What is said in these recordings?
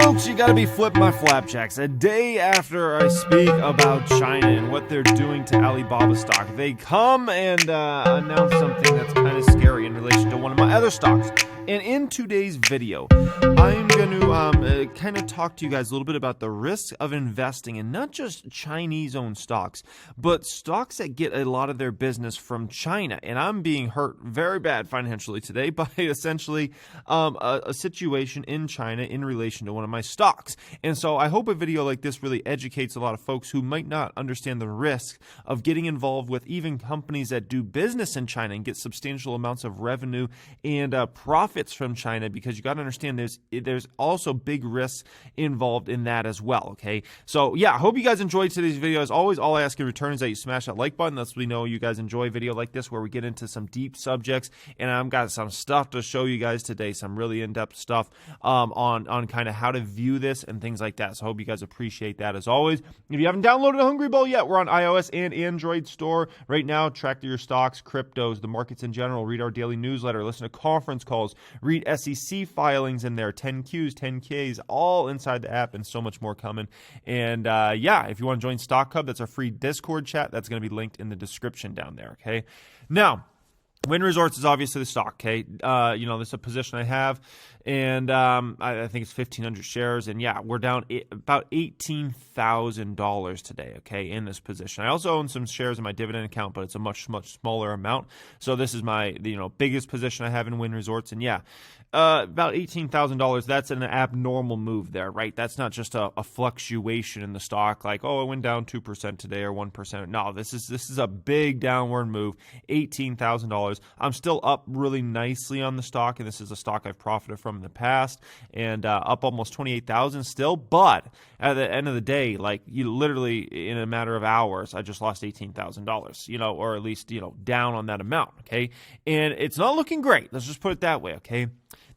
folks, you gotta be flipping my flapjacks. A day after I speak about China and what they're doing to Alibaba stock, they come and announce something that's kind of scary in relation to one of my other stocks. And in today's video, I'm going to kind of talk to you guys a little bit about the risks of investing in not just Chinese-owned stocks, but stocks that get a lot of their business from China. And I'm being hurt very bad financially today by essentially a situation in China in relation to one of my stocks. And so I hope a video like this really educates a lot of folks who might not understand the risk of getting involved with even companies that do business in China and get substantial amounts of revenue and profits from China, because you got to understand there's also big risks involved in that as well. Okay, so yeah, I hope you guys enjoyed today's video. As always, all I ask in return is that you smash that like button. That's we know you guys enjoy a video like this where we get into some deep subjects, and I've got some stuff to show you guys today, some really in-depth stuff on kind of how to view this and things like that. So I hope you guys appreciate that as always. If you haven't downloaded a Hungry Bowl yet, we're on iOS and Android store right now. Track your stocks, cryptos, the markets in general. Read our daily newsletter, listen to conference calls, read SEC filings in there, 10Qs, 10Ks, all inside the app, and so much more coming. And yeah, if you want to join Stock Hub, that's our free Discord chat. That's going to be linked in the description down there, okay? Now, Wynn Resorts is obviously the stock, okay? This is a position I have, and I think it's 1,500 shares, and yeah, we're down about $18,000 today, okay, in this position. I also own some shares in my dividend account, but it's a much smaller amount. So this is my biggest position I have in Wynn Resorts, and yeah, about $18,000. That's an abnormal move there, right? That's not just a fluctuation in the stock, like, oh, it went down 2% today or 1%. No, this is a big downward move. $18,000. I'm still up really nicely on the stock, and this is a stock I've profited from in the past, and up almost 28,000 still. But at the end of the day, like, you literally in a matter of hours, I just lost $18,000, or at least down on that amount, okay? And it's not looking great. Let's just put it that way, okay?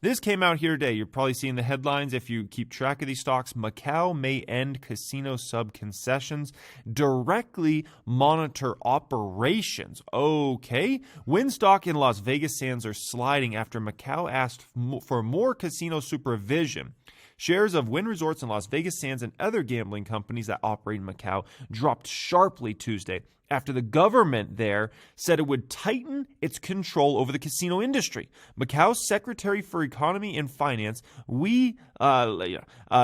This came out here today. You're probably seeing the headlines if you keep track of these stocks. Macau may end casino sub-concessions. Directly monitor operations. Okay. Wynn stock in Las Vegas Sands are sliding after Macau asked for more casino supervision. Shares of Wynn Resorts in Las Vegas Sands and other gambling companies that operate in Macau dropped sharply Tuesday after the government there said it would tighten its control over the casino industry. Macau's Secretary for Economy and Finance,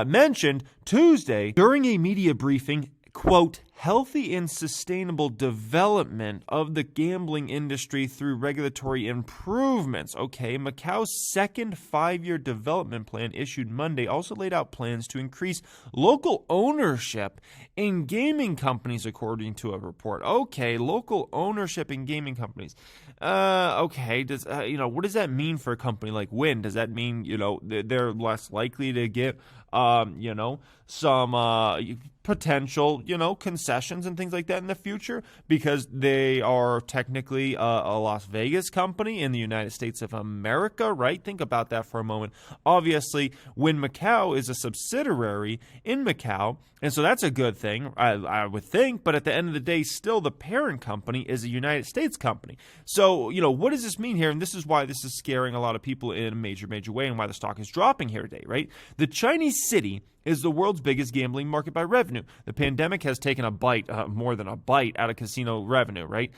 mentioned Tuesday during a media briefing, quote, healthy and sustainable development of the gambling industry through regulatory improvements. Okay, Macau's second 5-year development plan issued Monday also laid out plans to increase local ownership in gaming companies, according to a report. Okay, local ownership in gaming companies. Okay, does what does that mean for a company like Wynn? Does that mean they're less likely to get some potential concessions and things like that in the future because they are technically a Las Vegas company in the United States of America, right? Think about that for a moment. Obviously, Wynn Macau is a subsidiary in Macau, and so that's a good thing, I would think, but at the end of the day, still the parent company is a United States company. So, what does this mean here? And this is why this is scaring a lot of people in a major way and why the stock is dropping here today, right? The Chinese city is the world's biggest gambling market by revenue. The pandemic has taken a bite, more than a bite, out of casino revenue, right?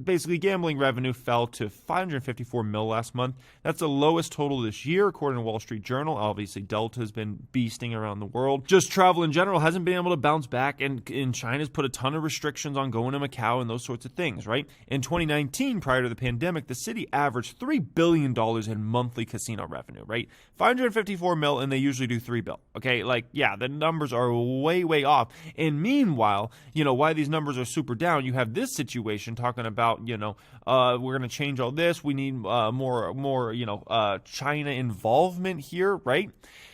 Basically, gambling revenue fell to $554 million last month. That's the lowest total this year, according to Wall Street Journal. Obviously, Delta has been beasting around the world. Just travel in general hasn't been able to bounce back, and China's put a ton of restrictions on going to Macau and those sorts of things, right? In 2019, prior to the pandemic, the city averaged $3 billion in monthly casino revenue, right? $554 million, and they usually do $3 billion. Okay, the numbers are way off. And meanwhile, why these numbers are super down, you have this situation talking about, we're going to change all this. We need more China involvement here, right?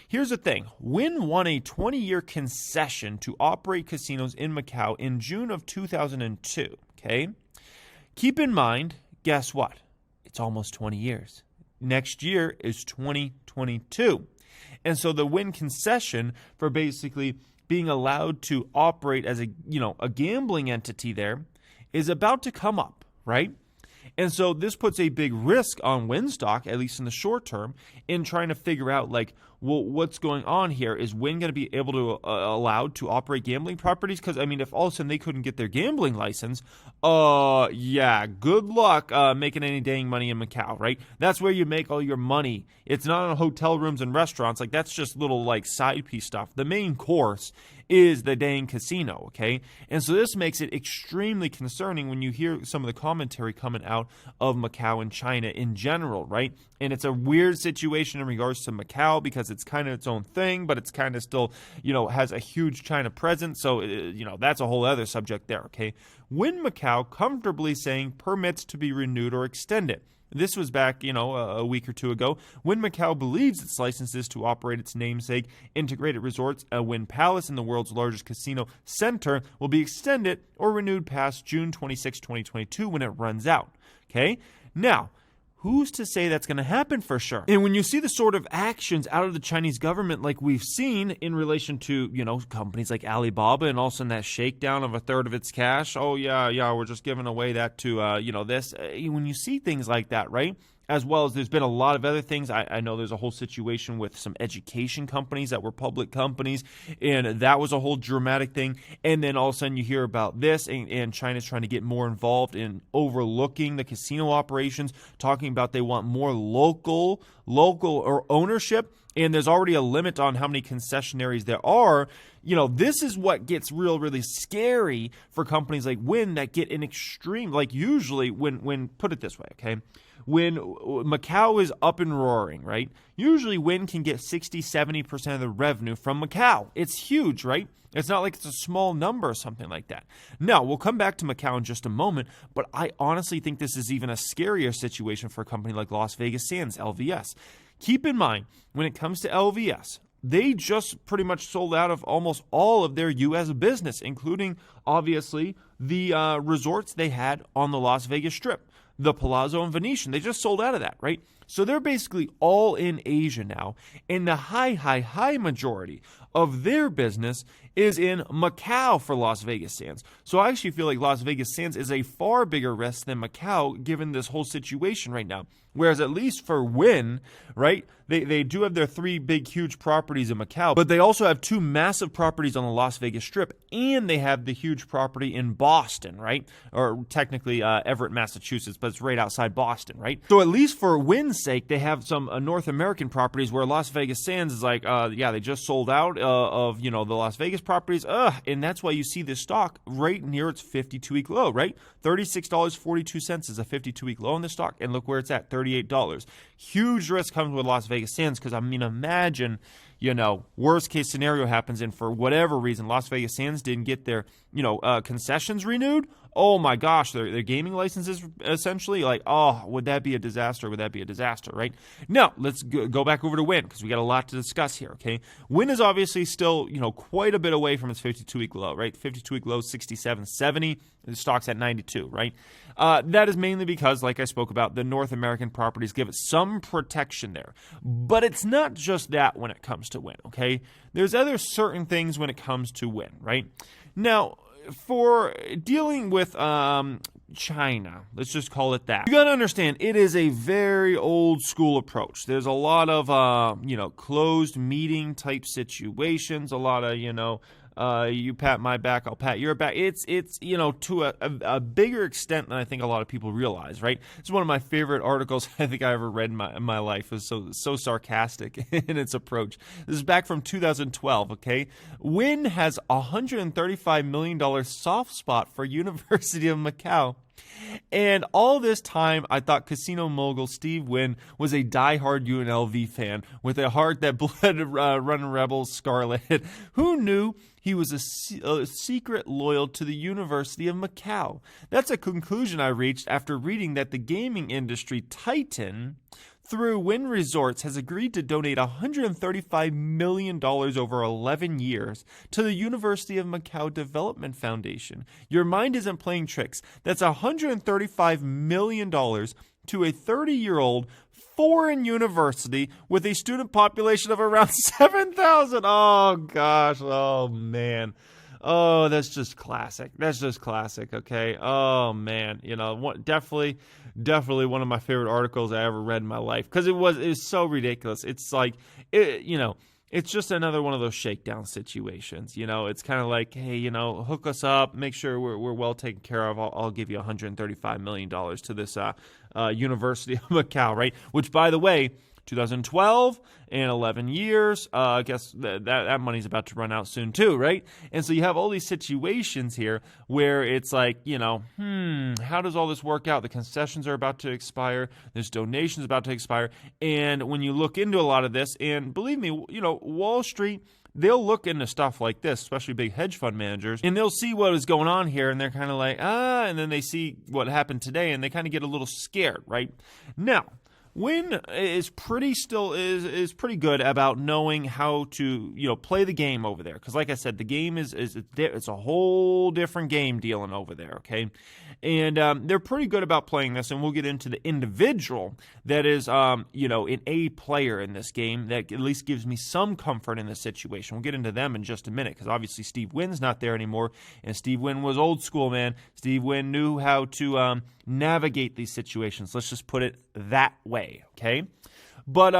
Here's the thing. Wynn won a 20-year concession to operate casinos in Macau in June of 2002, okay? Keep in mind, guess what? It's almost 20 years. Next year is 2022. And so the Wynn concession for basically being allowed to operate as a gambling entity there is about to come up, right? And so this puts a big risk on Wynn stock, at least in the short term, in trying to figure out, like, well, what's going on here? Is Wynn going to be able to allowed to operate gambling properties? Because, I mean, if all of a sudden they couldn't get their gambling license, yeah, good luck making any dang money in Macau, right? That's where you make all your money. It's not on hotel rooms and restaurants. Like, that's just little, like, side piece stuff. The main course is the dang casino, okay? And so this makes it extremely concerning when you hear some of the commentary coming out of Macau and China in general, right? And it's a weird situation in regards to Macau because it's kind of its own thing, but it's kind of still, has a huge China presence. So, that's a whole other subject there, okay? Wynn Macau comfortably saying permits to be renewed or extended. This was back, a week or two ago. Wynn Macau believes its licenses to operate its namesake integrated resorts, Wynn Palace, in the world's largest casino center, will be extended or renewed past June 26, 2022 when it runs out. Okay? Now, who's to say that's going to happen for sure? And when you see the sort of actions out of the Chinese government like we've seen in relation to, companies like Alibaba and also in that shakedown of a third of its cash, oh, yeah, we're just giving away that to, this. When you see things like that, right? As well as there's been a lot of other things. I know there's a whole situation with some education companies that were public companies, and that was a whole dramatic thing. And then all of a sudden you hear about this, and China's trying to get more involved in overlooking the casino operations, talking about they want more local or ownership. And there's already a limit on how many concessionaires there are. This is what gets really scary for companies like Wynn that get an extreme, like usually when put it this way, okay? When Macau is up and roaring, right? Usually Wynn can get 60-70% of the revenue from Macau. It's huge, right? It's not like it's a small number or something like that. Now, we'll come back to Macau in just a moment, but I honestly think this is even a scarier situation for a company like Las Vegas Sands, LVS. Keep in mind, when it comes to LVS, they just pretty much sold out of almost all of their U.S. business, including, obviously, the resorts they had on the Las Vegas Strip, the Palazzo and Venetian. They just sold out of that, right? So they're basically all in Asia now, and the high majority of their business is in Macau for Las Vegas Sands. So I actually feel like Las Vegas Sands is a far bigger risk than Macau given this whole situation right now. Whereas at least for Wynn, right, they do have their 3 big, huge properties in Macau, but they also have 2 massive properties on the Las Vegas Strip, and they have the huge property in Boston, right? Or technically Everett, Massachusetts, but it's right outside Boston, right? So at least for Wynn's sake, they have some North American properties where Las Vegas Sands is like, they just sold out of, the Las Vegas properties, and that's why you see this stock right near its 52-week low, right? $36.42 is a 52-week low in this stock, and look where it's at, $38. Huge risk comes with Las Vegas Sands because, imagine, worst case scenario happens, and for whatever reason, Las Vegas Sands didn't get their, concessions renewed. Oh my gosh, their gaming licenses essentially, like, would that be a disaster? Would that be a disaster, right? Now, let's go back over to Wynn because we got a lot to discuss here, okay? Wynn is obviously still, quite a bit away from its 52-week low, right? 52-week low, 67.70. The stock's at 92, right? That is mainly because, like I spoke about, the North American properties give it some protection there. But it's not just that when it comes to Wynn, okay? There's other certain things when it comes to Wynn, right? Now, for dealing with China, let's just call it that, you got to understand it is a very old school approach. There's a lot of closed meeting type situations, a lot of you pat my back, I'll pat your back. It's to a bigger extent than I think a lot of people realize, right? It's one of my favorite articles I think I ever read in my life. It was so sarcastic in its approach. This is back from 2012, okay? Wynn has a $135 million soft spot for University of Macau. And all this time, I thought casino mogul Steve Wynn was a diehard UNLV fan with a heart that bled running Rebels scarlet. Who knew he was a secret loyal to the University of Macau? That's a conclusion I reached after reading that the gaming industry titan through Wynn Resorts has agreed to donate $135 million over 11 years to the University of Macau Development Foundation. Your mind isn't playing tricks. That's $135 million to a 30-year-old foreign university with a student population of around 7,000. Oh, gosh. Oh, man. Oh, that's just classic. That's just classic. Okay. Oh man, definitely one of my favorite articles I ever read in my life because it was so ridiculous. It's like it's just another one of those shakedown situations. It's kind of like, hey, hook us up, make sure we're well taken care of. I'll give you $135 million to this University of Macau, right? Which, by the way, 2012 and 11 years. I guess that money's about to run out soon too, right? And so you have all these situations here where it's like, how does all this work out? The concessions are about to expire. There's donations about to expire. And when you look into a lot of this, and believe me, Wall Street, they'll look into stuff like this, especially big hedge fund managers, and they'll see what is going on here, and they're kind of like, and then they see what happened today, and they kind of get a little scared, right? Now, Wynn is pretty good about knowing how to play the game over there, because like I said, the game it's a whole different game dealing over there, okay? And they're pretty good about playing this, and we'll get into the individual that is an A player in this game that at least gives me some comfort in this situation. We'll get into them in just a minute, because obviously Steve Wynn's not there anymore, and Steve Wynn was old school, man. Steve Wynn knew how to navigate these situations. Let's just put it that way, okay? But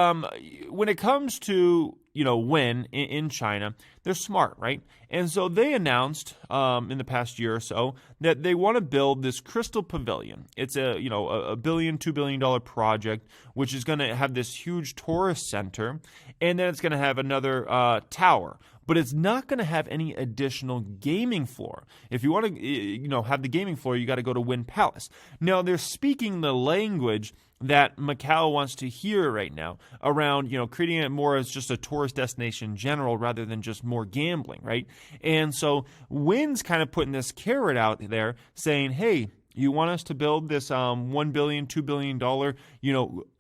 when it comes to Wynn in China, they're smart, right? And so they announced in the past year or so that they want to build this Crystal Pavilion. It's a $2 billion project, which is going to have this huge tourist center, and then it's going to have another tower. But it's not going to have any additional gaming floor. If you want to, have the gaming floor, you got to go to Wynn Palace. Now they're speaking the language that Macau wants to hear right now around, creating it more as just a tourist destination in general rather than just more gambling, right? And so Wynn's kind of putting this carrot out there saying, hey, you want us to build this $1 billion, $2 billion,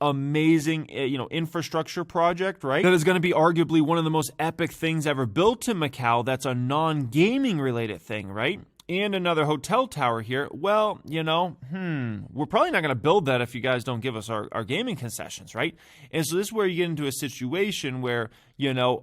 amazing, infrastructure project, right? That is going to be arguably one of the most epic things ever built in Macau. That's a non-gaming related thing, right? And another hotel tower here. Well, we're probably not going to build that if you guys don't give us our gaming concessions, right? And so this is where you get into a situation where,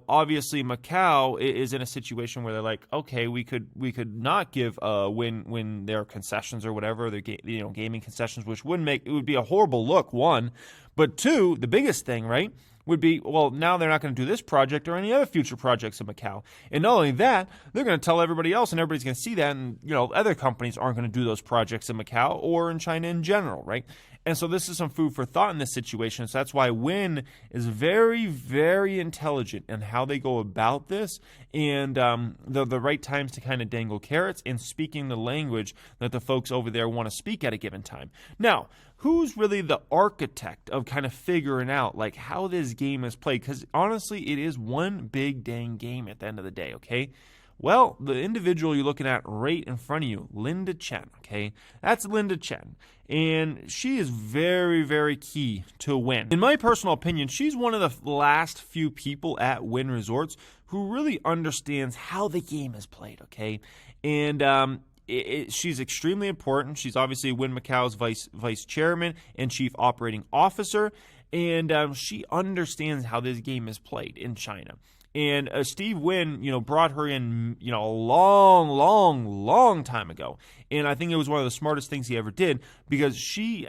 obviously Macau is in a situation where they're like, okay, we could not give Wynn their concessions or whatever, their gaming concessions, which it would be a horrible look, one. But two, the biggest thing, right, would be, well, now they're not going to do this project or any other future projects in Macau. And not only that, they're going to tell everybody else, and everybody's going to see that, and, other companies aren't going to do those projects in Macau or in China in general, right? And so this is some food for thought in this situation. So that's why Wynn is very, very intelligent in how they go about this, and the right times to kind of dangle carrots and speaking the language that the folks over there want to speak at a given time. Now, who's really the architect of kind of figuring out like how this game is played? Because honestly, it is one big dang game at the end of the day, okay? Well, the individual you're looking at right in front of you, Linda Chen, okay? That's Linda Chen. And she is very, very key to Wynn. In my personal opinion, she's one of the last few people at Wynn Resorts who really understands how the game is played, okay? And she's extremely important. She's obviously Wynn Macau's vice chairman and chief operating officer. And she understands how this game is played in China. And Steve Wynn, brought her in, a long, long, long time ago. And I think it was one of the smartest things he ever did because she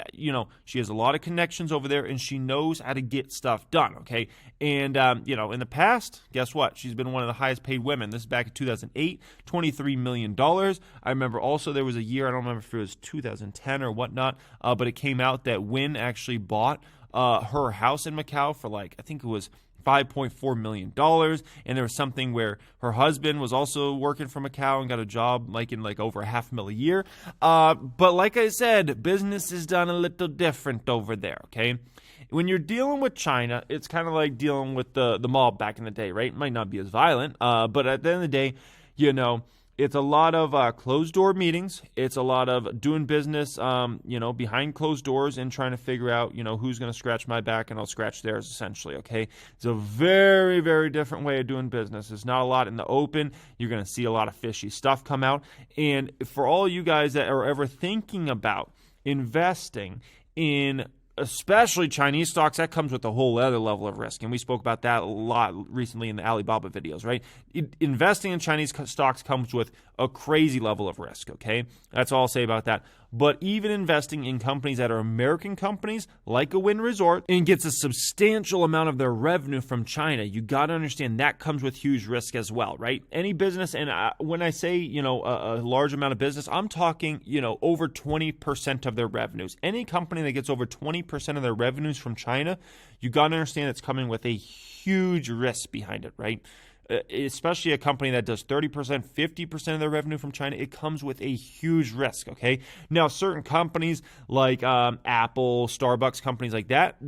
has a lot of connections over there and she knows how to get stuff done, okay? And, in the past, guess what? She's been one of the highest paid women. This is back in 2008, $23 million. I remember also there was a year, I don't remember if it was 2010 or whatnot, but it came out that Wynn actually bought her house in Macau for I think it was $5.4 million, and there was something where her husband was also working for Macau and got a job in over $500,000 a year. But like I said, business is done a little different over there, okay? When you're dealing with China, it's kind of like dealing with the mob back in the day, right? It might not be as violent, but at the end of the day, it's a lot of closed-door meetings. It's a lot of doing business, behind closed doors and trying to figure out, who's going to scratch my back and I'll scratch theirs, essentially, okay? It's a very, very different way of doing business. There's not a lot in the open. You're going to see a lot of fishy stuff come out. And for all you guys that are ever thinking about investing in especially Chinese stocks, that comes with a whole other level of risk. And we spoke about that a lot recently in the Alibaba videos, right? Investing in Chinese stocks comes with a crazy level of risk, okay? That's all I'll say about that. But even investing in companies that are American companies, like a Wynn Resort, and gets a substantial amount of their revenue from China, you got to understand that comes with huge risk as well, right? Any business, and when I say, a large amount of business, I'm talking, over 20% of their revenues. Any company that gets over 20% of their revenues from China, you got to understand it's coming with a huge risk behind it, right? Especially a company that does 30%, 50% of their revenue from China, it comes with a huge risk, okay? Now, certain companies like Apple, Starbucks, companies like that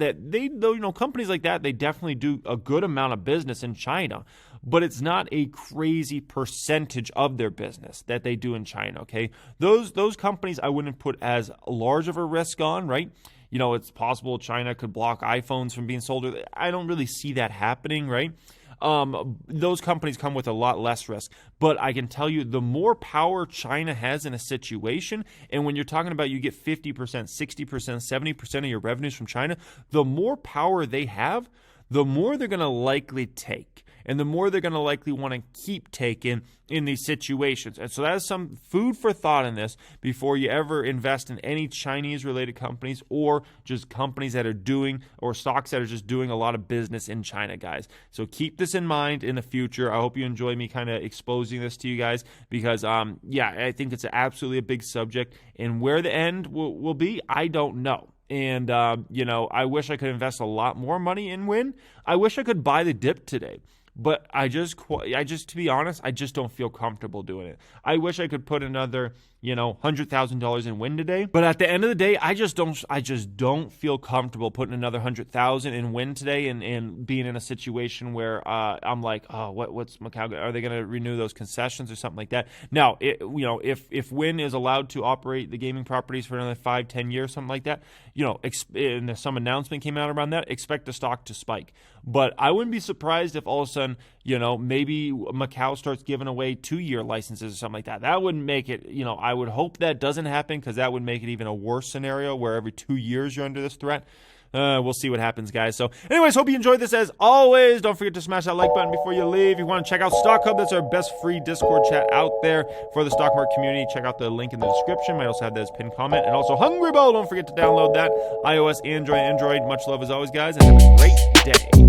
companies like that, they definitely do a good amount of business in China, but it's not a crazy percentage of their business that they do in China, okay? Those companies I wouldn't put as large of a risk on, right? It's possible China could block iPhones from being sold. I don't really see that happening, right? Those companies come with a lot less risk. But I can tell you, the more power China has in a situation, and when you're talking about you get 50%, 60%, 70% of your revenues from China, the more power they have, the more they're going to likely take. And the more they're going to likely want to keep taking in these situations. And so that is some food for thought in this before you ever invest in any Chinese-related companies or just companies that are doing, or stocks that are just doing a lot of business in China, guys. So keep this in mind in the future. I hope you enjoy me kind of exposing this to you guys because, I think it's absolutely a big subject. And where the end will be, I don't know. And, I wish I could invest a lot more money in Wynn. I wish I could buy the dip today. But I just, to be honest, I just don't feel comfortable doing it. I wish I could put another, $100,000 in Wynn today. But at the end of the day, I just don't feel comfortable putting another $100,000 in Wynn today and being in a situation where I'm like, oh, what's Macau? Are they going to renew those concessions or something like that? Now, if Wynn is allowed to operate the gaming properties for another 5-10 years, something like that, and some announcement came out around that, expect the stock to spike. But I wouldn't be surprised if all of a sudden, maybe Macau starts giving away 2-year licenses or something like that. That wouldn't make it, I would hope that doesn't happen because that would make it even a worse scenario where every 2 years you're under this threat. We'll see what happens, guys. So anyways, hope you enjoyed this as always. Don't forget to smash that like button before you leave. If you want to check out Stock Hub, that's our best free Discord chat out there for the stock market community. Check out the link in the description. Might also have that as pinned comment. And also Hungry Bowl, don't forget to download that. iOS, Android. Much love as always, guys, and have a great day.